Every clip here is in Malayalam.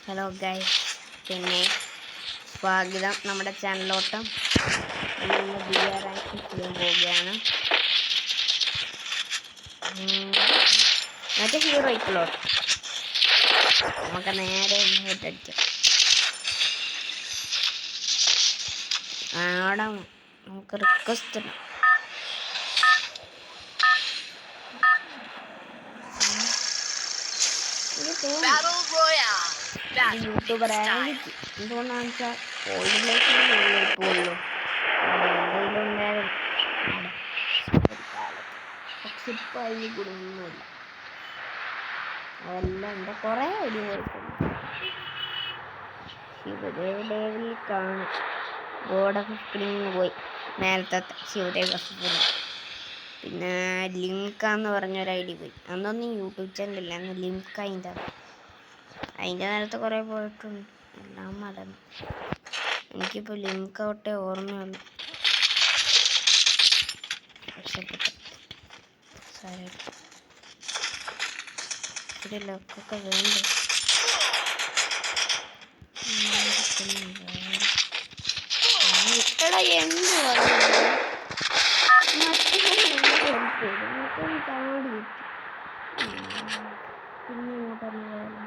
ഹലോ ഗൈസ്, പിന്നെ സ്വാഗതം നമ്മുടെ ചാനലിലോട്ട്. നമ്മൾ ബിയർ റാങ്ക് ചെയ്യാൻ പോവുകയാണ്. മറ്റേ ഹീറോയ്ക്കുള്ളോട്ട് നമുക്ക് നേരെ ഹെഡടിക്കാം. അവിടെ നമുക്ക് റിക്വസ്റ്റ് ഇടാം. യൂട്യൂബർ ആയിരിക്കും. എന്തുകൊണ്ടാണെന്ന് വെച്ചാൽ കോഴിലേക്ക് പോകുള്ളൂ. എന്തെങ്കിലും പക്ഷെ ഇപ്പം അതിൽ ഗുണമൊന്നുമില്ല. അതെല്ലാം എൻ്റെ കുറേ ഐഡിയ പോയിട്ടുണ്ട്. ശിവദേവിൽ കാണും. ഗോഡ് ഓഫ് സ്പ്രിങ് പോയി നേരത്തെ ശിവദേവ് സ്പ്രിങ്. പിന്നെ ലിംക പറഞ്ഞൊരു ഐഡി പോയി. അന്നൊന്നും യൂട്യൂബ് ചാനലില്ല, അന്ന് ലിംക അതിൻ്റെ നേരത്തെ കുറേ പോയിട്ടുണ്ട്. എല്ലാം മറന്നു. എനിക്കിപ്പോൾ ലിംക തൊട്ടേ ഓർമ്മയുള്ളൂ. രക്ഷപ്പെട്ടു. സാരമില്ല, ഇവിടെ ലക്കൊക്കെ വേണ്ട. എടാ എന്ത് പറഞ്ഞു കാടി പിന്നെ ഇങ്ങോട്ടൊന്ന് പോയാലോ.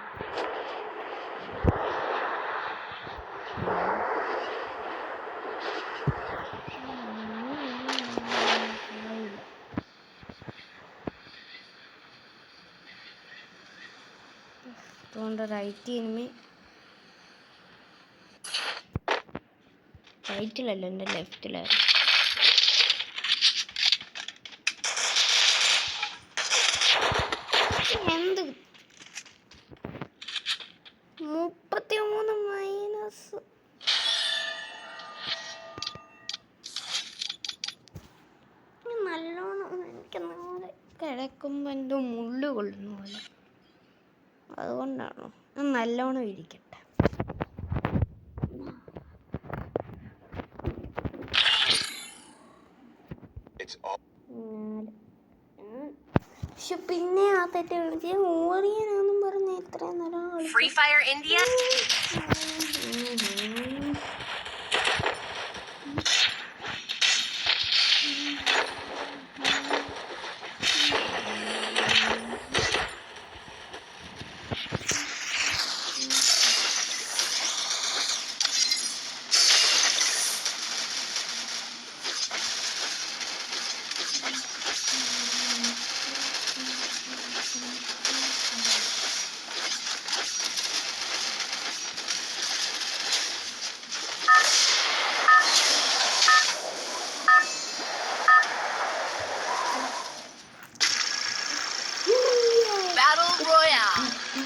അതുകൊണ്ട് റൈറ്റിലല്ല, എൻ്റെ ലെഫ്റ്റിലായിരുന്നു. എന്ത് 33 മൈനസ്. നല്ലോണം എനിക്ക് നാളെ കിടക്കുമ്പോൾ എന്തോ മുള്ളു കൊള്ളുന്ന പോലെ. അതുകൊണ്ടാണോ? നല്ലോണം ഇരിക്കട്ടെ. പക്ഷെ പിന്നെ ആ തെറ്റ് കളിച്ച് ഓറിയനാന്നും പറഞ്ഞ ഇത്രയും നേരം free fire India.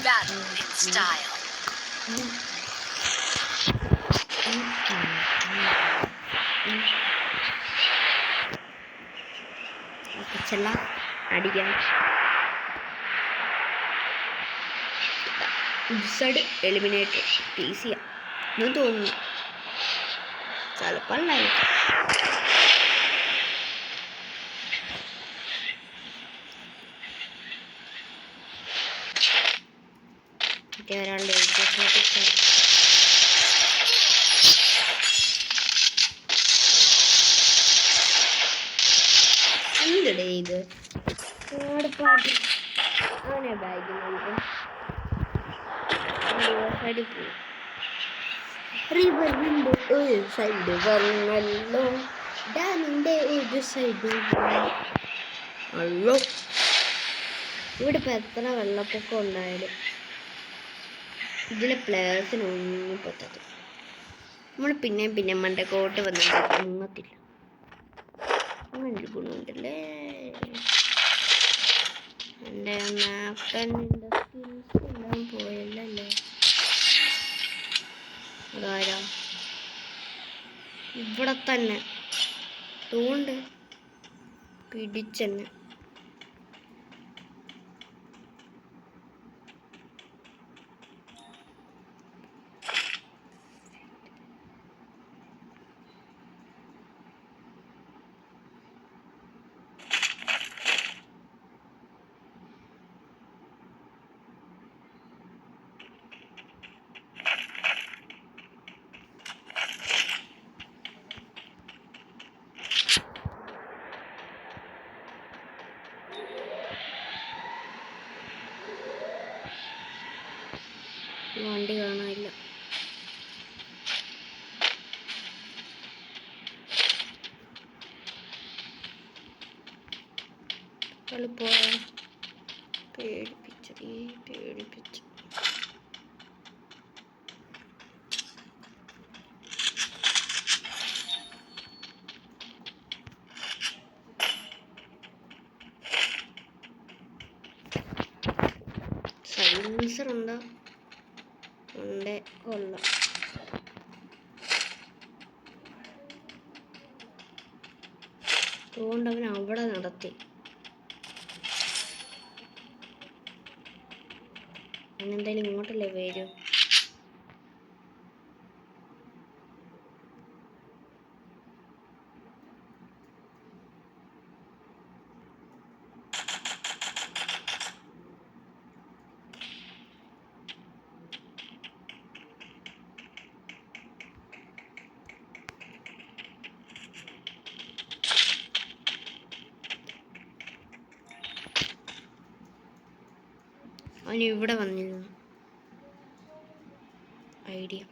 Battle in style. അടിക്കാൻ സൈഡ് എലിമിനേറ്റർ ഈസിയാണ് എന്ന് തോന്നുന്നു. ചിലപ്പോൾ അല്ലായിരിക്കും. ഒരാളുടെ എന്തടേ ഇത് പാട്ട് അവനെ ബാഗ് നൽകും. റിവറിൻ്റെ ഒരു സൈഡ് വന്നല്ലോ, ഡാമിൻ്റെ ഒരു സൈഡ് അല്ലോ. ഇവിടെ ഇപ്പം എത്ര വെള്ളപ്പൊക്കം ഉണ്ടായാലും ഇതിലെ പ്ലേയേഴ്സിനൊന്നും പറ്റാത്ത. നമ്മൾ പിന്നെ മണ്ടക്കോട്ട് വന്നിട്ട് മുങ്ങത്തില്ല. അങ്ങനെ ഗുണമുണ്ടല്ലേ. എൻ്റെ മാപ്പൻ്റെ സ്കിൽസ് എല്ലാം പോയല്ലേ. അതാരാ ഇവിടെ തന്നെ തോണ്ട് പിടിച്ചെന്നെ. വണ്ടി കാണാനില്ല. പോയാ പേടിപ്പിച്ചു. സൈലൻസർ ഉണ്ടോ? ഉണ്ട്, കൊള്ളാം. അതുകൊണ്ട് അവൻ അവിടെ നടത്തി. അവനെന്തായാലും ഇങ്ങോട്ടല്ലേ വരൂ. അവൻ ഇവിടെ വന്നിരുന്നു. ഐഡിയ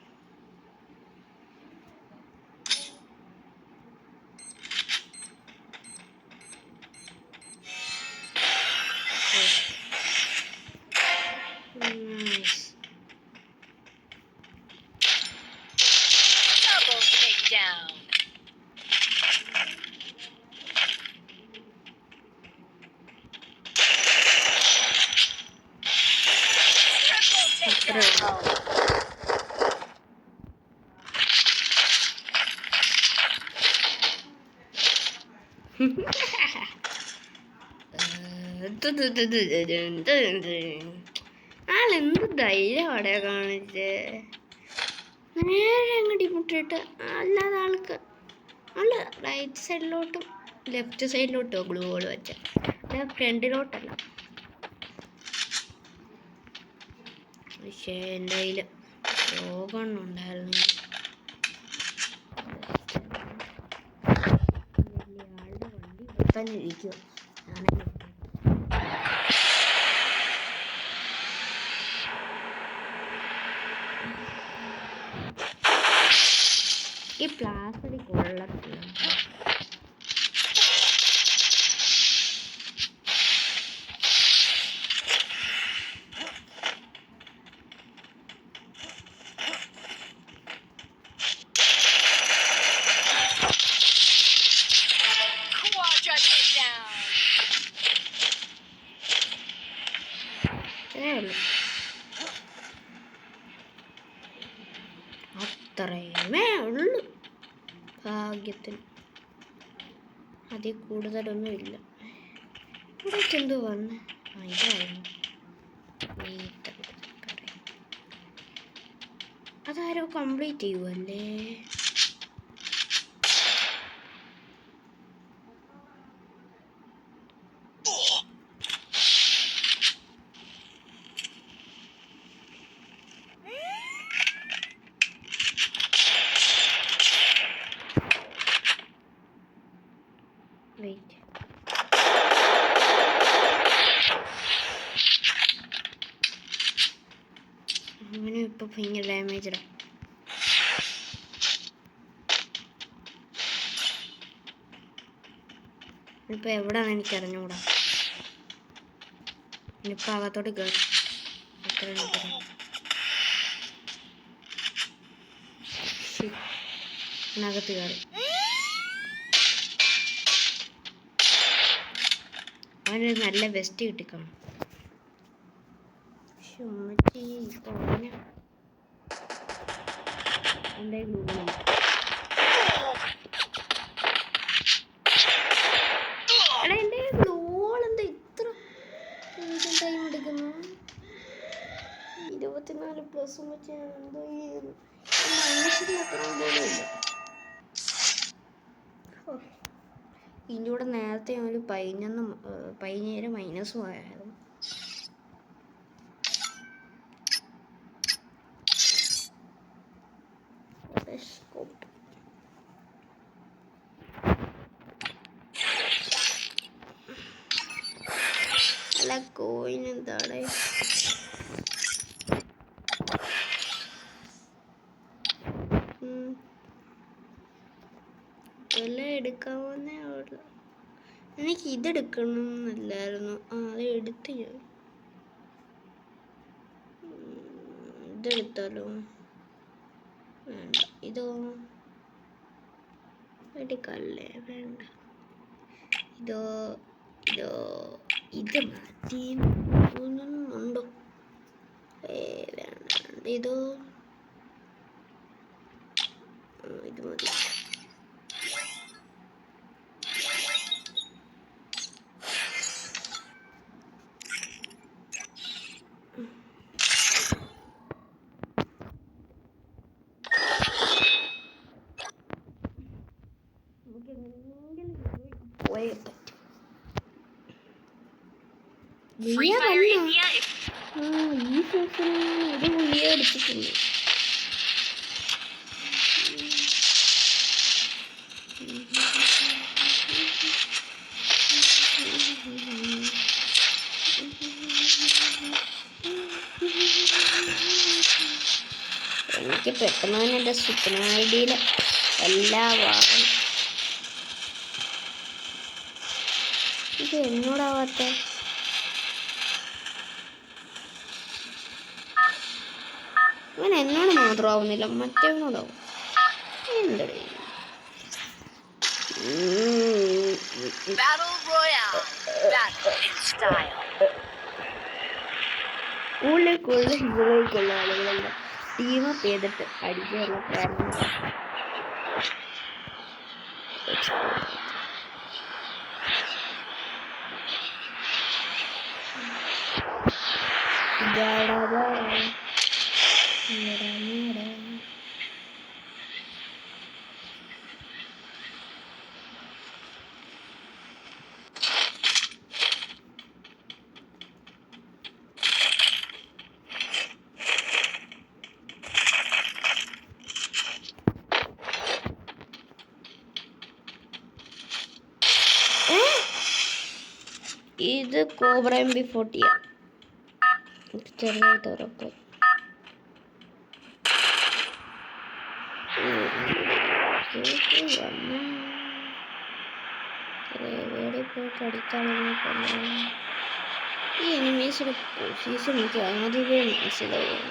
ആളെന്ത് ധൈര്യമാടെ കാണിച്ച് നേരെ അങ്ങോട്ട് മുട്ടിട്ട്. അല്ലാതെ ആൾക്ക് അല്ല റൈറ്റ് സൈഡിലോട്ടും ലെഫ്റ്റ് സൈഡിലോട്ടോ ഗ്ലൂ ബോൾ വെച്ച, ഫ്രണ്ടിലോട്ടല്ല. പക്ഷേ എൻ്റെ കയ്യിൽ രോഗമുണ്ടായിരുന്നു. ആളുടെ വണ്ടി ഇവിടെ തന്നെ ഇരിക്കുക. ഈ പ്ലാസ്റ്റിക് കൊള്ളത്തില്ല. അത്രയുമേ ഉള്ളു ഭാഗ്യത്തിന്. അതിൽ കൂടുതലൊന്നും ഇല്ല. ഇവിടേക്ക് എന്തോ വന്ന് ഇതായിരുന്നു. അതാരോ കംപ്ലീറ്റ് ചെയ്യുമല്ലേ. വെയിറ്റ്, അങ്ങനെ ഇപ്പൊ ഭയങ്കര ഡാമേജാ. ഇപ്പൊ എവിടാന്ന് എനിക്ക് അറിഞ്ഞൂടാ. ഇനിയിപ്പോൾ അകത്തോട്ട് കയറി അകത്ത് കയറി. അവനൊരു നല്ല വെസ്റ്റ് കിട്ടിക്കണം. ഇപ്പോൾ അവന് എന്തായാലും എടാ എൻ്റെ ഗോളെന്താ ഇത്ര ടൈം എടുക്കുന്നു? 24+ വെച്ച് എന്തോ മനുഷ്യന് അത്ര പോലും ഇല്ല. ഇതിൻ്റെ കൂടെ നേരത്തെ ഒരു 17 മൈനസും ആയിരുന്നു. അല്ല കോയിൻ എന്താണ്? എല്ലാം എടുക്കാവുന്നേ ഉള്ളു. എനിക്ക് ഇതെടുക്കണം എന്നല്ലായിരുന്നു. അത് എടുത്ത് ഞാൻ ഇതെടുത്താലോ? വേണ്ട. ഇതോ എടുക്കല്ലേ? വേണ്ട. ഇതോ ഇതോ ഇത് മാറ്റി ഉണ്ടോ? വേണ്ട. ഇതോ ഇത് മതി. ഈ സീസൺ ഒരു ഗുളിക അടിച്ചിട്ടുണ്ട്. എനിക്ക് പെട്ടെന്ന് തന്നെ എൻ്റെ സുഖന ഐഡിയിൽ എല്ലാ വാങ്ങും. ഇത് എന്നോടാവാത്ത അവൻ എന്നോട് മാത്രമാവുന്നില്ല, മറ്റവനോടാവും. എന്തടേ ഉള്ളിലേക്കുള്ള ആളുകളുടെ ടീമപ്പ് ചെയ്തിട്ട് അടിക്കാനുള്ള കാരണം ഇത് കോബ്ര MP40 ചെറുതായിട്ട് ഉറപ്പ്. ഈ എനിമീസിന്റെ പൊസിഷൻ എനിക്ക് ആദ്യമേ മനസ്സിലാവും.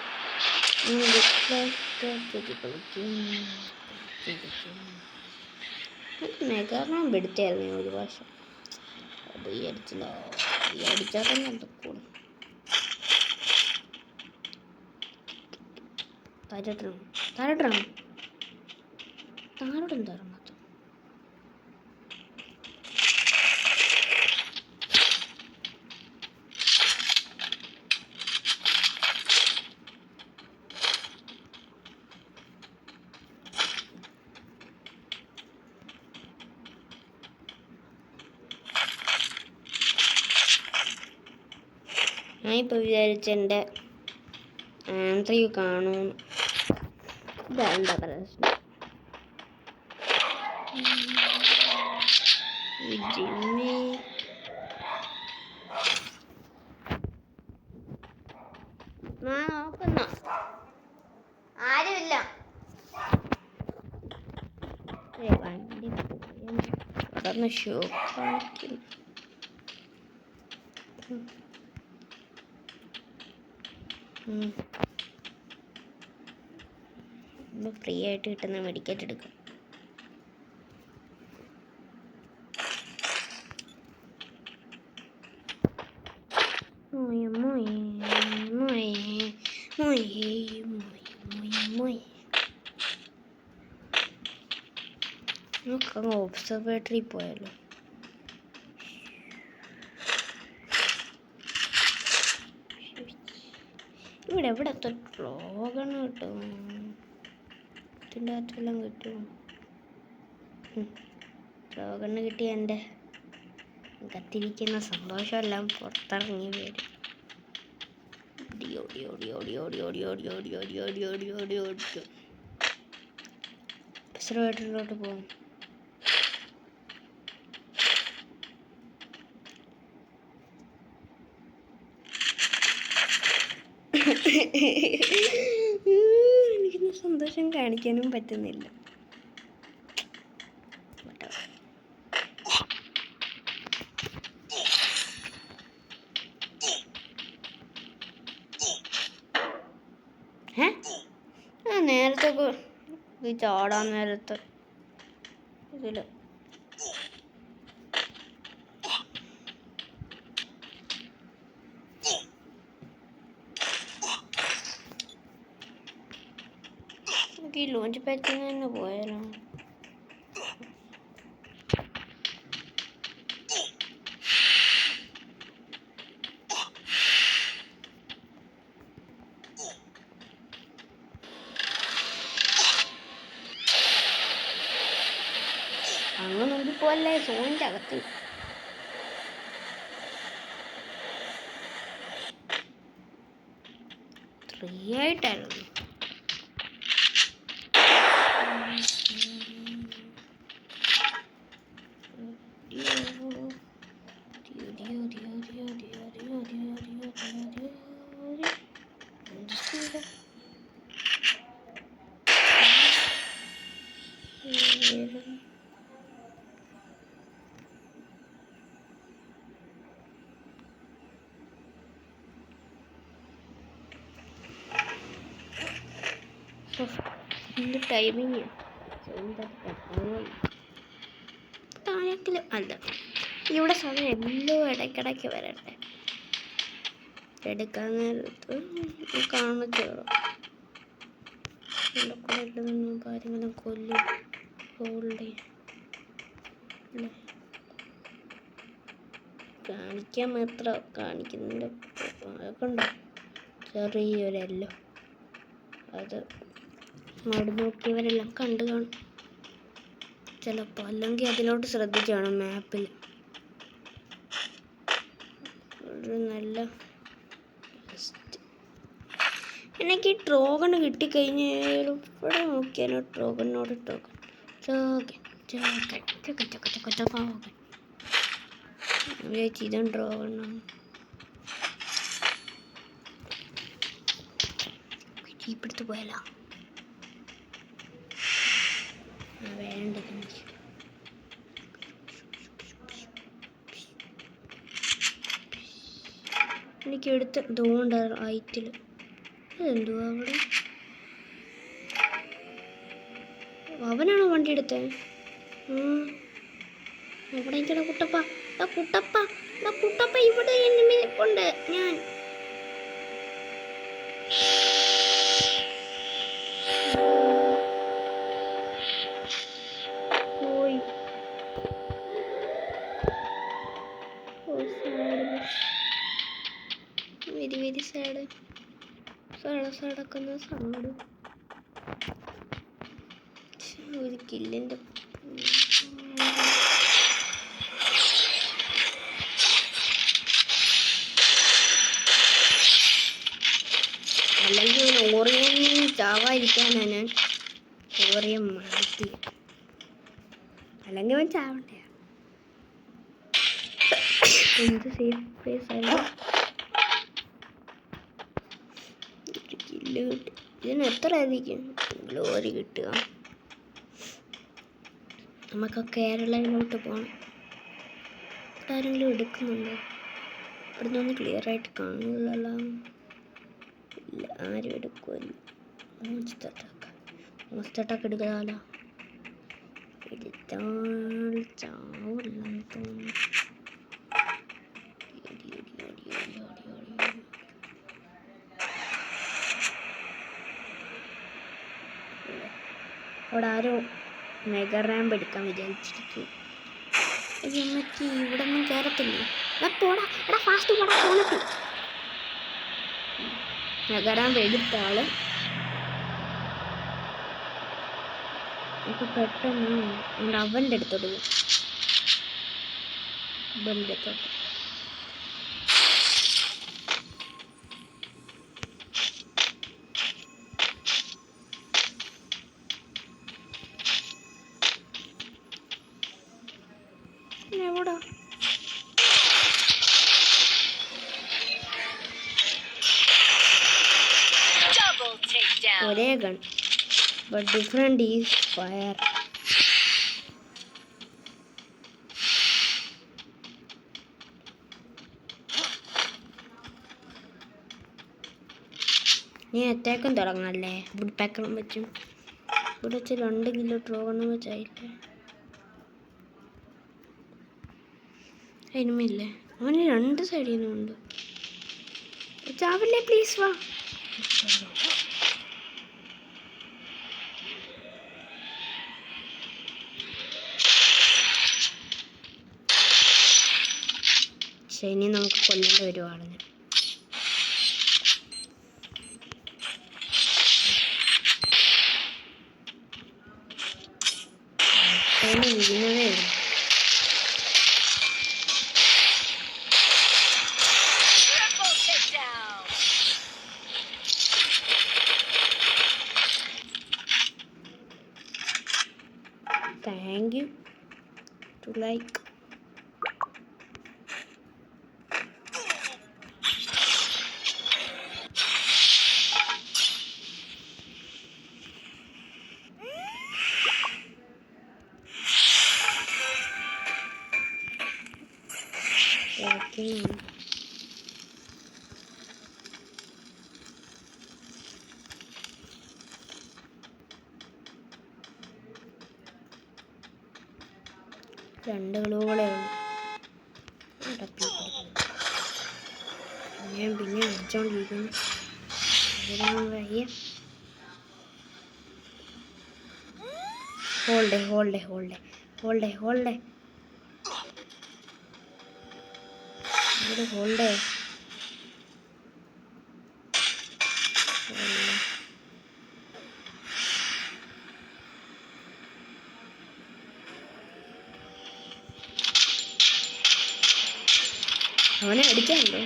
മെഗാറാം എടുത്തായിരുന്നു ഒരു പ്രാവശ്യം. അത് ഈ അടിച്ചില്ല. ഈ അടിച്ചാൽ തന്നെ എന്തൊക്കെയാണ് താരോടെന്താ ഞാനിപ്പോൾ വിചാരിച്ച എൻ്റെ ആന്ത്രിയു കാണുമെന്ന്. ഇതെന്താ പ്രശ്നം? ജിമ്മി നോക്കുന്ന ആരുമില്ല. വണ്ടി പോയി ഷോ കാണിക്കും. ഫ്രീ ആയിട്ട് കിട്ടുന്ന മെഡിക്കറ്റ് എടുക്കാം. നമുക്കങ്ങ് ഒബ്സർവേറ്ററി പോയാലോ? ഇവിടെ എവിടെ തൊട്ടോകണ കിട്ടും? ഇതിൻ്റെ അകത്തെല്ലാം കിട്ടും. ലോകണ്ണ് കിട്ടിയ എൻ്റെ കത്തിരിക്കുന്ന സന്തോഷമെല്ലാം പുറത്തിറങ്ങി വരും. ഒബ്സർവേറ്ററിലോട്ട് പോകും. എനിക്കിന്ന് സന്തോഷം കാണിക്കാനും പറ്റുന്നില്ല. ഏ നേരത്തെ ഇത് ചാടാൻ നേരത്തെ ഇതിൽ നമുക്ക് ഈ ലോഞ്ച് പാറ്റിൽ തന്നെ പോയാലോ? അങ്ങ് നോക്കിപ്പോല്ലേ, സോണിൻ്റെ അകത്ത്. ഫ്രീ ആയിട്ടായിരുന്നു. എന്ത് ടൈമിങ് താഴേക്കിൽ അല്ല, ഇവിടെ സമയം എല്ലാം ഇടയ്ക്കിടയ്ക്ക് വരട്ടെ. എടുക്കാൻ നേരത്ത് കാണിച്ചോളൂ. ഇവിടെ കൂടെ ഇടുന്ന കാര്യങ്ങളും കൊല്ലും ഹോൾഡേ അല്ലേ കാണിക്കാൻ മാത്രം കാണിക്കുന്നുണ്ട്. അതൊക്കെ ഉണ്ടോ ചെറിയൊരെല്ലോ, അത് അവിടെ നോക്കിയവരെല്ലാം കണ്ടു കാണും ചിലപ്പോൾ. അല്ലെങ്കിൽ അതിലോട്ട് ശ്രദ്ധിച്ചു കാണും മാപ്പിൽ. ഒരു നല്ല എനിക്ക് ഈ ട്രോഗൺ കിട്ടിക്കഴിഞ്ഞാലും ഇവിടെ നോക്കിയാലോ ട്രോഗനോട് ട്രോഗൺ ഇതും ട്രോഗണാണ്. ജീപ്പെടുത്ത് പോയാലോ? വേണ്ട, എനിക്ക് എടുത്ത് തോണ്ട ഐറ്റിൽ അതെന്തുവാ അവിടെ? അവനാണോ വണ്ടി എടുത്തേ? അവിടെ ഇങ്ങനെ കുട്ടപ്പ കുട്ടപ്പ കുട്ടപ്പ ഇവിടെ ഉണ്ട്. ഞാൻ പോയി. Very very sad. സടക്കുന്ന സാഡ്. ഒരു കില്ലിൻ്റെ അല്ലെങ്കിൽ ഓറിയൻ ചാവാതിരിക്കാനാണ് ഞാൻ ഓറിയൻ മാറ്റി. അല്ലെങ്കിൽ അവൻ ചാവണ്ടേ? എന്ത് സേഫ് പ്ലേസ് അല്ല. കില്ല് കിട്ടി. ഇതിന് എത്ര ആയിരിക്കും ഗ്ലോറി കിട്ടുക? നമുക്ക് കേരളയിലോട്ട് പോകണം. ആരെങ്കിലും എടുക്കുന്നുണ്ടോ? ഇവിടെ നിന്ന് ക്ലിയർ ആയിട്ട് കാണില്ലല്ലോ. ഇല്ല, ആരും എടുക്കുമല്ലോ. മോസ്റ്റട്ടൊക്കെ എടുക്കാമല്ലോ. എടുത്താൽ ചാവില്ലെന്ന് തോന്നുന്നു. അവിടെ ആരും മെഗാ റാമ്പ് എടുക്കാൻ വിചാരിച്ചിരിക്കും. മറ്റേ ഇവിടെ ഒന്നും കയറത്തില്ലേ? പോടാ എടാ, ഫാസ്റ്റ് പോടാ. ഫോണിട്ട് മെഗാ റാമ്പ് എടുത്ത ആള് ഇപ്പം പെട്ടെന്ന് അവൻ്റെ അടുത്തോട്ട് പോകും. അവൻ്റെ അടുത്തോട്ട് എവിടാ? ഒരേ gun but different is fire. നീ അറ്റാക്കും തുടങ്ങാല്ലേ വുഡ് പാക്കറും വെച്ചും. ഇവിടെ വെച്ച് 2 കിലോ ഡ്രോഗണും വെച്ചായില്ലേ. എനിമില്ലേ അവന് 2 സൈഡിൽ നിന്നുണ്ട്. ചാവല്ലേ പ്ലീസ് വാ. ശനി നമുക്ക് കൊല്ലേണ്ടി വരുവാണ്. ശനി ഇരുന്നതേ ഉള്ളൂ. Thank you to like. രണ്ട് കളുകളേ ഞാൻ പിന്നെ അടിച്ചോണ്ടിരിക്കുന്നു. വയ്യ. Holiday holiday holiday holiday holiday holiday. അവനെ അടിക്കാനുണ്ടോ?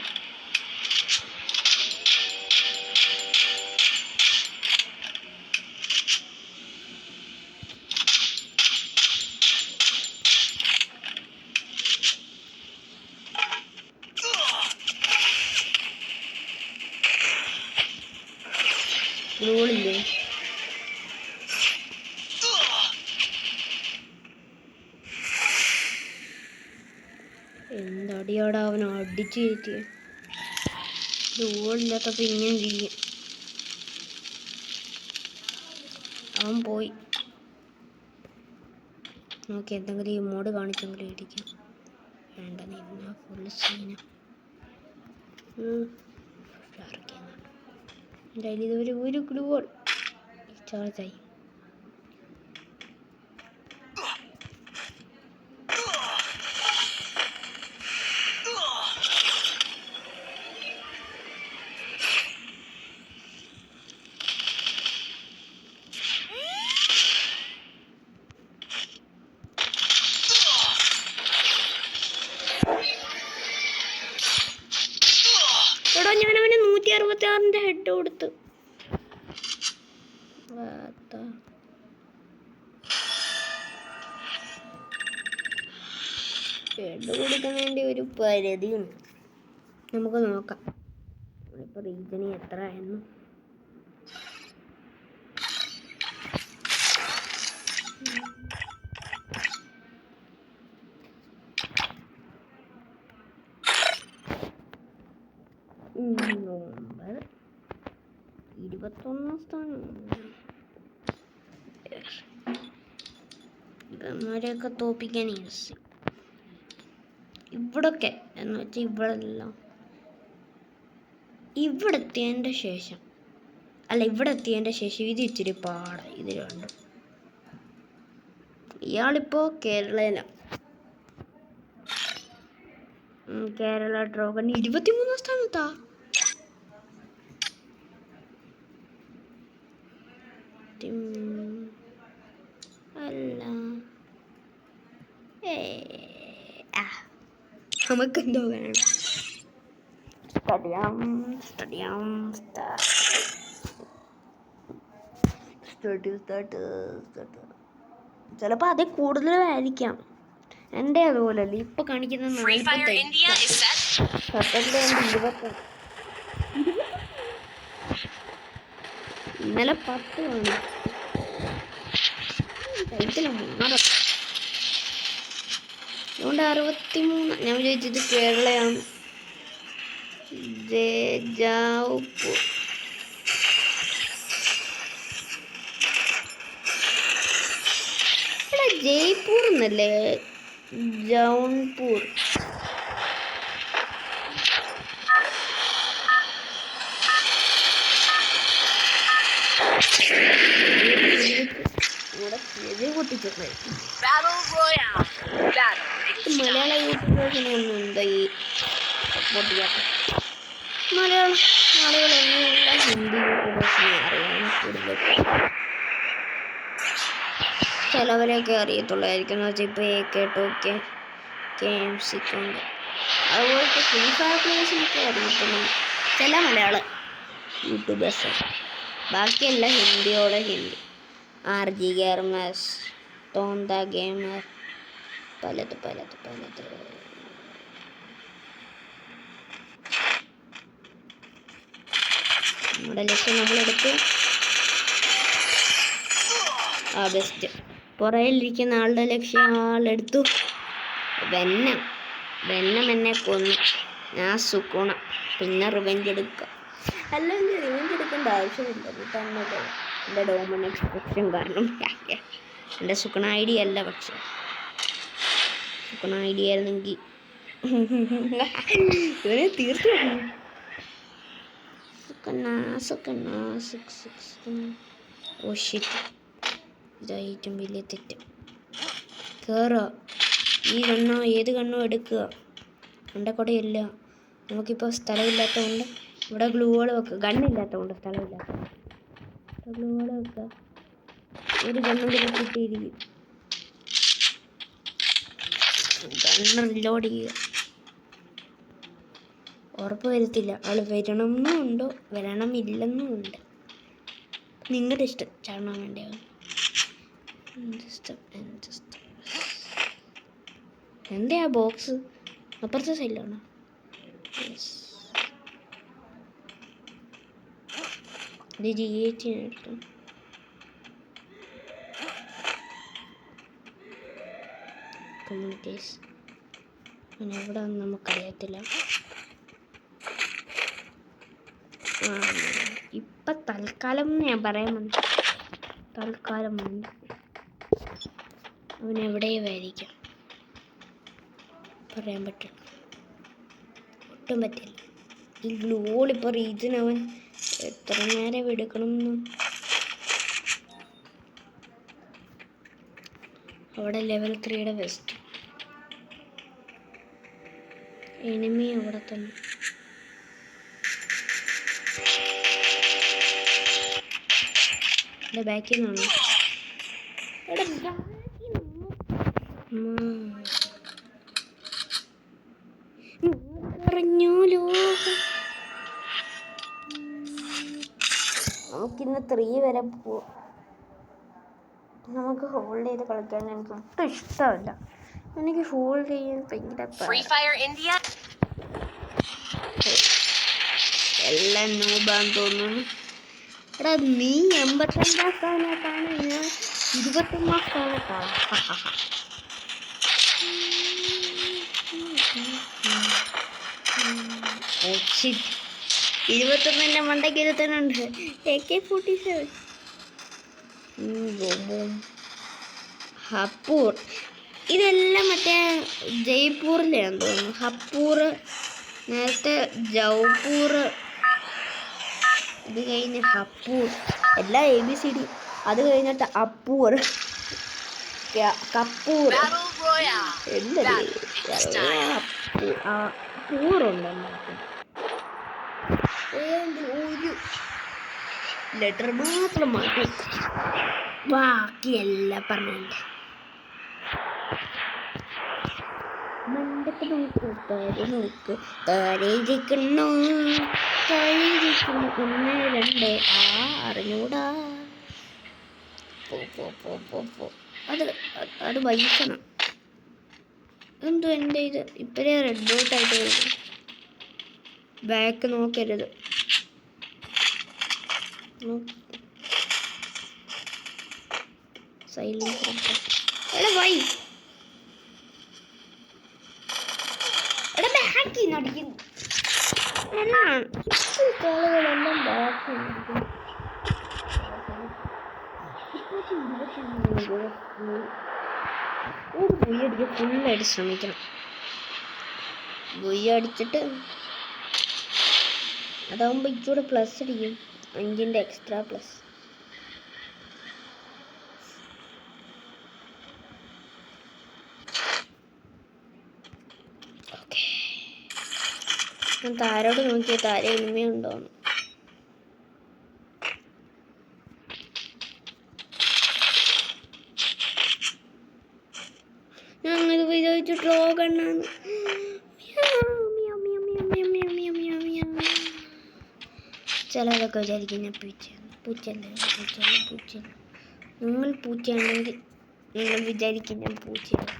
ഗോളില്ലേ? എന്തടിയോടെ അവൻ അടിച്ചു കയറ്റിയ. ഗോളില്ലാത്തപ്പോൾ ഇങ്ങനെ ചെയ്യും. അവൻ പോയി. നമുക്ക് എന്തെങ്കിലും ഈ മോഡ് കാണിച്ചെങ്കിലും ഇടിക്കാം. വേണ്ട നിന്ന ഫുൾ സീന. എന്തായാലും ഇതുവരെ ഒരു ഗ്ലൂവോൾ ചാർജായി. എടാ ഞാൻ അവന് 166 ഹെഡ് കൊടുത്തു. ഹെഡ് കൊടുക്കുന്നതിൻ്റെ ഒരു പരിധിയുണ്ട്. നമുക്ക് നോക്കാം ഇപ്പോൾ റീജനി എത്ര ആയിരുന്നു. നവംബർ 21 സ്ഥാനം. ഇവന്മാരെയൊക്കെ തോപ്പിക്കാൻ ഈസി. ഇവിടൊക്കെ എന്ന് വെച്ചാൽ ഇവിടെ എത്തിയതിൻ്റെ ശേഷം ഇവിടെ എത്തിയതിൻ്റെ ശേഷം ഇത് ഇച്ചിരി പാടായി. ഇത് രണ്ടും. ഇയാളിപ്പോൾ കേരളയിലാണ്. കേരള ഡ്രോഗൺ 23 സ്ഥാനത്താ. അല്ല നമുക്കെന്തോ വേണം. ചിലപ്പോൾ അതിൽ കൂടുതലായിരിക്കാം. എൻ്റെ അതുപോലല്ലേ ഇപ്പൊ കാണിക്കുന്ന 20. ഇന്നലെ 10 ആണ്. അതുകൊണ്ട് 63. ഞാൻ വിചാരിച്ചത് കേരളയാണ്. ജയ്പൂർ എന്നല്ലേ? ജൗൺപൂർ. മലയാള യൂട്യൂബേഴ്സിനെ ഒന്നും എന്താ ഈ സപ്പോർട്ട് ചെയ്യാത്ത? മലയാളം ആളുകളൊന്നുമില്ല, ഹിന്ദി യൂട്യൂബേഴ്സിനെ അറിയാൻ കൂടുതൽ. ചിലവരെയൊക്കെ അറിയത്തുള്ളായിരിക്കും എന്ന് വെച്ചാൽ ഇപ്പോൾ AK2 KMC ഉണ്ട്. അതുപോലത്തെ ഫ്രീ ഫയർ പ്ലേയേഴ്സിനൊക്കെ അറിയത്തുള്ളൂ ചില മലയാള യൂട്യൂബേഴ്സ്. ബാക്കിയെല്ലാം ഹിന്ദിയോടെ ഹിന്ദി. RG ഗെയിമേഴ്സ്, തോന്ത ഗെയിമർ, പലത്. നമ്മുടെ ലക്ഷ്യം നമ്മളെടുത്ത് ബെസ്റ്റ്. പുറയിലിരിക്കുന്ന ആളുടെ ലക്ഷ്യം ആളെടുത്തു. വെന്നം എന്നെ കൊന്നു. ഞാൻ സുക്കുണ. പിന്നെ റിവെഞ്ച് എടുക്കുക. അല്ലെങ്കിൽ റിവെഞ്ച് എടുക്കേണ്ട ആവശ്യമില്ല. തന്നെ എൻ്റെ ഡോമിനേഷൻ പ്രശ്നം കാരണം എൻ്റെ സുക്കണ ID അല്ല, പക്ഷെ സുക്കണ ID ആയിരുന്നെങ്കിൽ ഇവനെ തീർത്തു. ഓ ഷിറ്റ്, ഇതാ ഏറ്റവും വലിയ തെറ്റ്. കയറുക. ഈ കണ്ണോ ഏത് കണ്ണോ എടുക്കുക. എൻ്റെ കൂടെയല്ല. നമുക്കിപ്പോൾ സ്ഥലമില്ലാത്തതുകൊണ്ട് ഇവിടെ ഗ്ലൂകൾ വെക്കുക. ഗണ്ണില്ലാത്തതുകൊണ്ട് സ്ഥലമില്ലാത്തതുകൊണ്ട് ഗ്ലൂകൾ വെക്കുക. ഒരു ഗണ്ണൂടെ കിട്ടിയിരിക്കും. ഗണ്ണ് റിലോഡ് ചെയ്യുക. ഉറപ്പ് വരുത്തില്ല ആൾ വരണമെന്നുണ്ടോ വരണമില്ലെന്നുമുണ്ട്. നിങ്ങളുടെ ഇഷ്ടം. ചാടാൻ വേണ്ടിയോ എന്താ ആ ബോക്സ് അപ്പുറത്തെ സൈഡിലാണോ? ഇത് GH എടുത്തു. കമ്മ്യൂണിറ്റീസ് എവിടെ നമുക്കറിയത്തില്ല. ഇപ്പം തൽക്കാലം ഞാൻ പറയാൻ വന്നു. തൽക്കാലം അവനെവിടെയായിരിക്കാം പറയാൻ പറ്റില്ല. ഒട്ടും പറ്റില്ല. ഈ ഗ്ലൂളിപ്പോൾ റീജിയൻ അവൻ എത്ര നേരം എടുക്കണം. അവിടെ ലെവൽ 3യുടെ വെസ്റ്റ് എനിമി അവിടെ തന്നെ. എൻ്റെ ബാക്കിൽ നിന്നാണ്. പറഞ്ഞു ലോകം. നമുക്കിന്ന് 3 വരെ പോവാം. നമുക്ക് ഹോൾഡ് ചെയ്ത് കളിക്കാൻ എനിക്ക് ഒട്ടും ഇഷ്ടമല്ല. എനിക്ക് ഹോൾഡ് ചെയ്യാൻ ഭയങ്കര എല്ലാം നൂബാന്ന് തോന്നുന്നു. എടാ നീ 85 സ്ഥാനത്താണ്, ഞാൻ 21 സ്ഥാനത്താണ്. 21 മണ്ടയ്ക്ക് 21 AK-47. ഹപ്പൂർ ഇതെല്ലാം മറ്റേ ജയ്പൂരിലാണെന്ന് തോന്നുന്നു. ഹപ്പൂർ നേരത്തെ ജൗപൂർ, ഇത് കഴിഞ്ഞ് ഹപ്പൂർ, എല്ലാം ABCD. അത് കഴിഞ്ഞിട്ട് അപ്പൂർ, കപ്പൂർ, എന്തല്ലേ പൂറുണ്ടല്ലോ. ഒരു ലെറ്റർ മാത്രം മാറ്റി, ബാക്കിയെല്ലാം പറഞ്ഞില്ല. മണ്ടക്ക് നോക്ക്, നോക്ക്, താഴേക്കുന്നു 1 2 അറിഞ്ഞൂടാ. പോ. അത് വൈസണം. എന്തോ എൻ്റെ ഇത് ഇപ്പോഴേ റെഡ് ഡോട്ടായിട്ട് വരുന്നു. ബാക്ക് നോക്കരുത്. സൈലൻസ് വൈ ബാക്കി നടിക്കുന്നു. കളകളെല്ലാം ബാക്കി നടിക്കുന്നു. ഒരു ബുയ്യ അടിക്കാൻ ഫുള്ളായിട്ട് ശ്രമിക്കണം. ബുയ്യ അടിച്ചിട്ട് അതാവുമ്പോൾ ഇച്ചൂടെ പ്ലസ് അടിക്കും, 5ൻ്റെ എക്സ്ട്രാ പ്ലസ്. ഓക്കെ, ഞാൻ താരോട് നോക്കിയ താര ഇനിമയുണ്ടോന്ന്. ഞങ്ങൾ വിചാരിച്ചു ഡ്രോഗണ്ണാണ്. ചിലതൊക്കെ വിചാരിക്കും ഞാൻ പൂച്ചയല്ല. നിങ്ങൾ പൂച്ചയാണെങ്കിൽ നിങ്ങൾ വിചാരിക്കും ഞാൻ പൂച്ചയാണ്.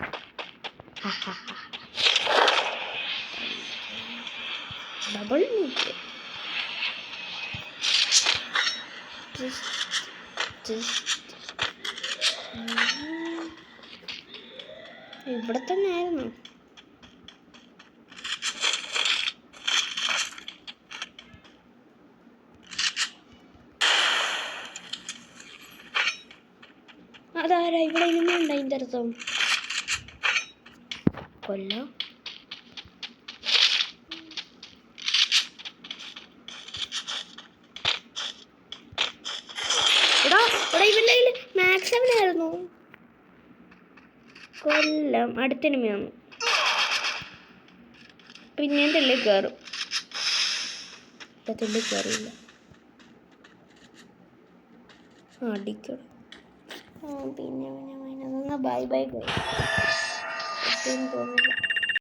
ഡബിൾ ഇവിടെ തന്നെ ആയിരുന്നു. അതാരാ ഇവിടെ ഇനിമുണ്ട്? അതിൻ്റെ അർത്ഥം കൊല്ലോ. ഇവിടെ ഇവൻ്റെ കയ്യിൽ മാക്സ് എവിടെയായിരുന്നു? കൊല്ലം. അടുത്ത ഇനിമയാണ്. പിന്നെ തെള്ളി കയറും. തെള്ളി കയറിയില്ല. അടിക്കണം. പിന്നെ ബൈ തോന്നില്ല.